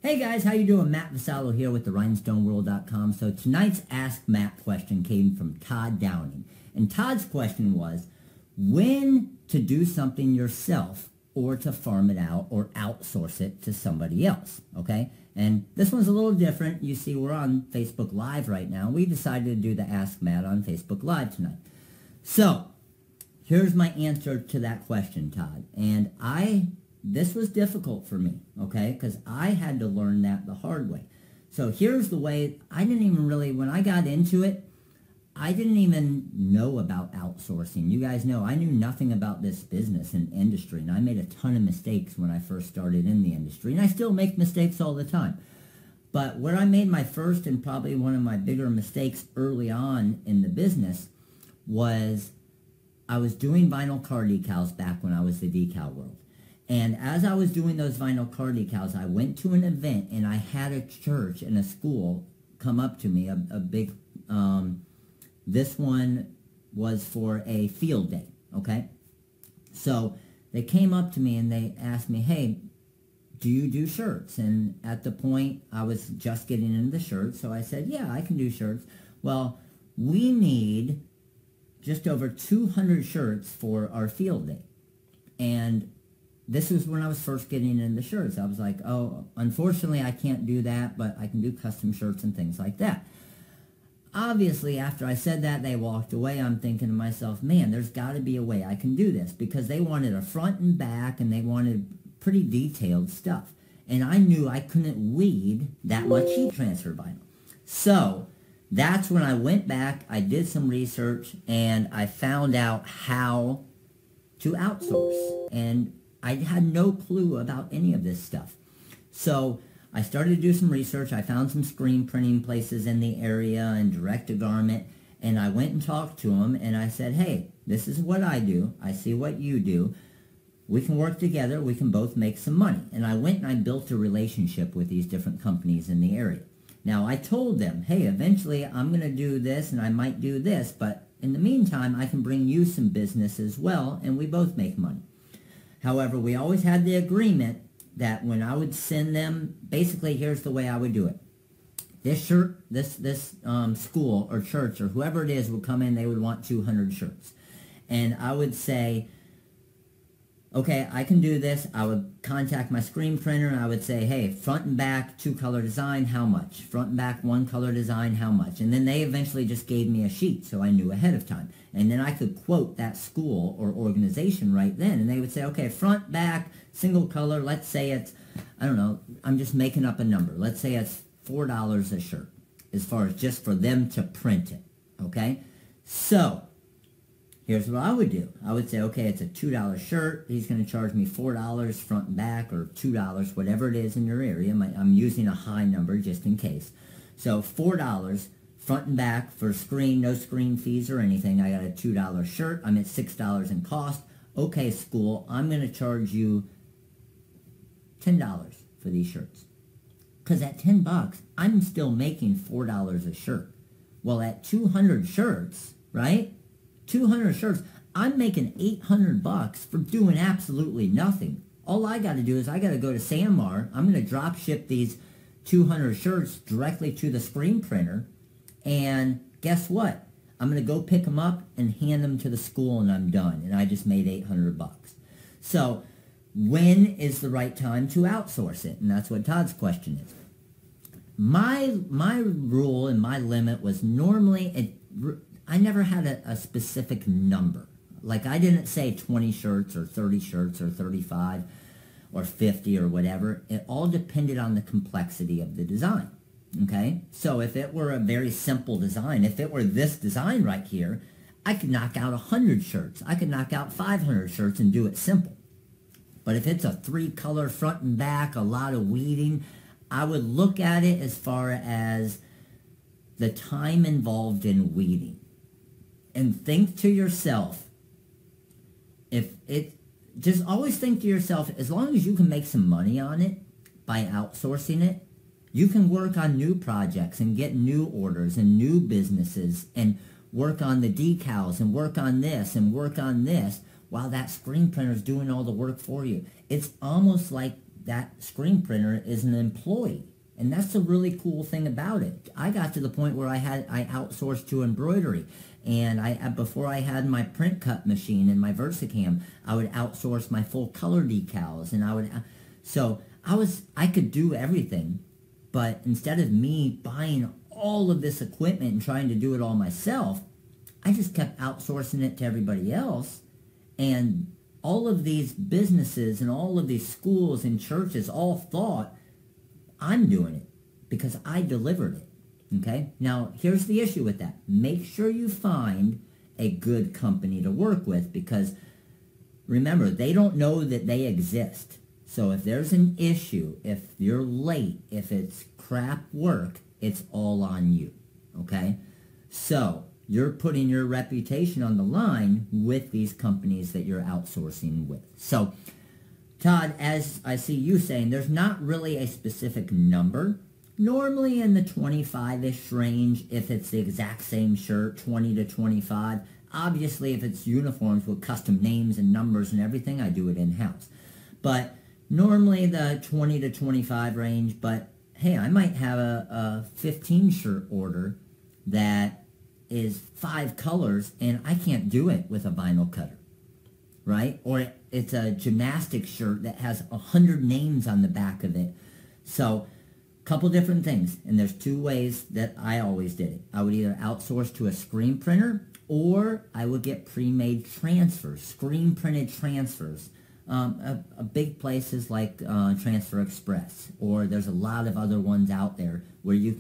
Hey guys, how you doing? Matt Vassallo here with the rhinestoneworld.com. So tonight's Ask Matt question came from Todd Downing. And Todd's question was, when to do something yourself or to farm it out or outsource it to somebody else, okay? And this one's a little different. You see, we're on Facebook Live right now. We decided to do the Ask Matt on Facebook Live tonight. So, here's my answer to that question, Todd. And this was difficult for me, okay, because I had to learn that the hard way. So here's the way. I didn't even really, when I got into it, I didn't even know about outsourcing. You guys know I knew nothing about this business and industry, and I made a ton of mistakes when I first started in the industry, and I still make mistakes all the time. But where I made my first and probably one of my bigger mistakes early on in the business was I was doing vinyl car decals back when I was the decal world. And as I was doing those vinyl car decals, I went to an event and I had a church and a school come up to me, a big, this one was for a field day, okay? So they came up to me and they asked me, hey, do you do shirts? And at the point, I was just getting into the shirts, so I said, yeah, I can do shirts. Well, we need just over 200 shirts for our field day. And this was when I was first getting into shirts. I was like, oh, unfortunately, I can't do that, but I can do custom shirts and things like that. Obviously, after I said that, they walked away. I'm thinking to myself, man, there's got to be a way I can do this, because they wanted a front and back, and they wanted pretty detailed stuff. And I knew I couldn't weed that much heat transfer vinyl. So that's when I went back, I did some research, and I found out how to outsource. And I had no clue about any of this stuff. So I started to do some research. I found some screen printing places in the area and direct-to-garment, and I went and talked to them, and I said, hey, this is what I do. I see what you do. We can work together. We can both make some money. And I went and I built a relationship with these different companies in the area. Now, I told them, hey, eventually I'm going to do this, and I might do this, but in the meantime, I can bring you some business as well, and we both make money. However, we always had the agreement that when I would send them, basically, here's the way I would do it. This shirt, this school or church or whoever it is would come in, they would want 200 shirts. And I would say, okay, I can do this. I would contact my screen printer and I would say, hey, front and back, 2-color design, how much? Front and back, 1-color design, how much? And then they eventually just gave me a sheet, so I knew ahead of time. And then I could quote that school or organization right then. And they would say, okay, front, back, single color, let's say it's, I don't know, I'm just making up a number. Let's say it's $4 a shirt, as far as just for them to print it, okay? So here's what I would do. I would say, okay, it's a $2 shirt. He's going to charge me $4 front and back, or $2, whatever it is in your area. I'm using a high number just in case. So $4 front and back for screen, no screen fees or anything. I got a $2 shirt. I'm at $6 in cost. Okay, school, I'm going to charge you $10 for these shirts. Because at $10, I'm still making $4 a shirt. Well, at 200 shirts, right? 200 shirts, I'm making $800 for doing absolutely nothing. All I got to do is I got to go to Sanmar. I'm going to drop ship these 200 shirts directly to the screen printer. And guess what? I'm going to go pick them up and hand them to the school, and I'm done. And I just made $800. So when is the right time to outsource it? And that's what Todd's question is. My rule and my limit was normally, I never had a specific number. Like, I didn't say 20 shirts or 30 shirts or 35 or 50 or whatever. It all depended on the complexity of the design. Okay? So if it were a very simple design, if it were this design right here, I could knock out 100 shirts. I could knock out 500 shirts and do it simple. But if it's a 3-color front and back, a lot of weeding, I would look at it as far as the time involved in weeding. And think to yourself, just always think to yourself, as long as you can make some money on it by outsourcing it, you can work on new projects and get new orders and new businesses and work on the decals and work on this and work on this while that screen printer is doing all the work for you. It's almost like that screen printer is an employee. And that's the really cool thing about it. I got to the point where I outsourced to embroidery. And before I had my print cut machine and my Versacam, I would outsource my full color decals. And I could do everything. But instead of me buying all of this equipment and trying to do it all myself, I just kept outsourcing it to everybody else. And all of these businesses and all of these schools and churches all thought I'm doing it because I delivered it. Okay? Now, here's the issue with that. Make sure you find a good company to work with, because remember, they don't know that they exist. So if there's an issue, if you're late, if it's crap work, it's all on you. Okay? So you're putting your reputation on the line with these companies that you're outsourcing with. So, Todd, as I see you saying, there's not really a specific number. Normally in the 25-ish range, if it's the exact same shirt, 20 to 25. Obviously, if it's uniforms with custom names and numbers and everything, I do it in-house. But normally the 20 to 25 range. But hey, I might have a 15 shirt order that is 5 colors, and I can't do it with a vinyl cutter, right? Or it's a gymnastics shirt that has 100 names on the back of it. So, couple different things, and there's 2 ways that I always did it. I would either outsource to a screen printer, or I would get pre-made transfers, screen printed transfers. A big places like Transfer Express, or there's a lot of other ones out there where you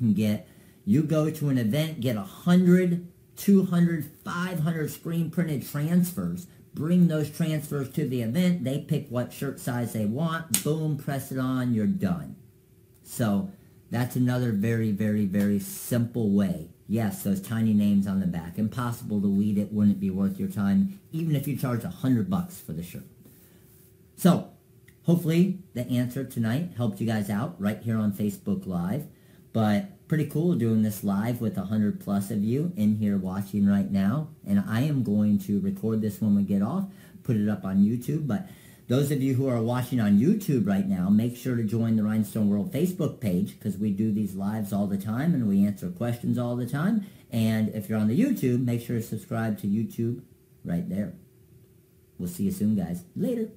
go to an event, get 100, 200, 500 screen printed transfers, bring those transfers to the event, they pick what shirt size they want, boom, press it on, you're done. So that's another very, very, very simple way. Yes, those tiny names on the back. Impossible to weed it, wouldn't be worth your time, even if you charge $100 for the shirt. So, hopefully the answer tonight helped you guys out right here on Facebook Live. But pretty cool doing this live with 100 plus of you in here watching right now. And I am going to record this when we get off, put it up on YouTube. But those of you who are watching on YouTube right now, make sure to join the Rhinestone World Facebook page, because we do these lives all the time and we answer questions all the time. And if you're on the YouTube, make sure to subscribe to YouTube right there. We'll see you soon, guys. Later.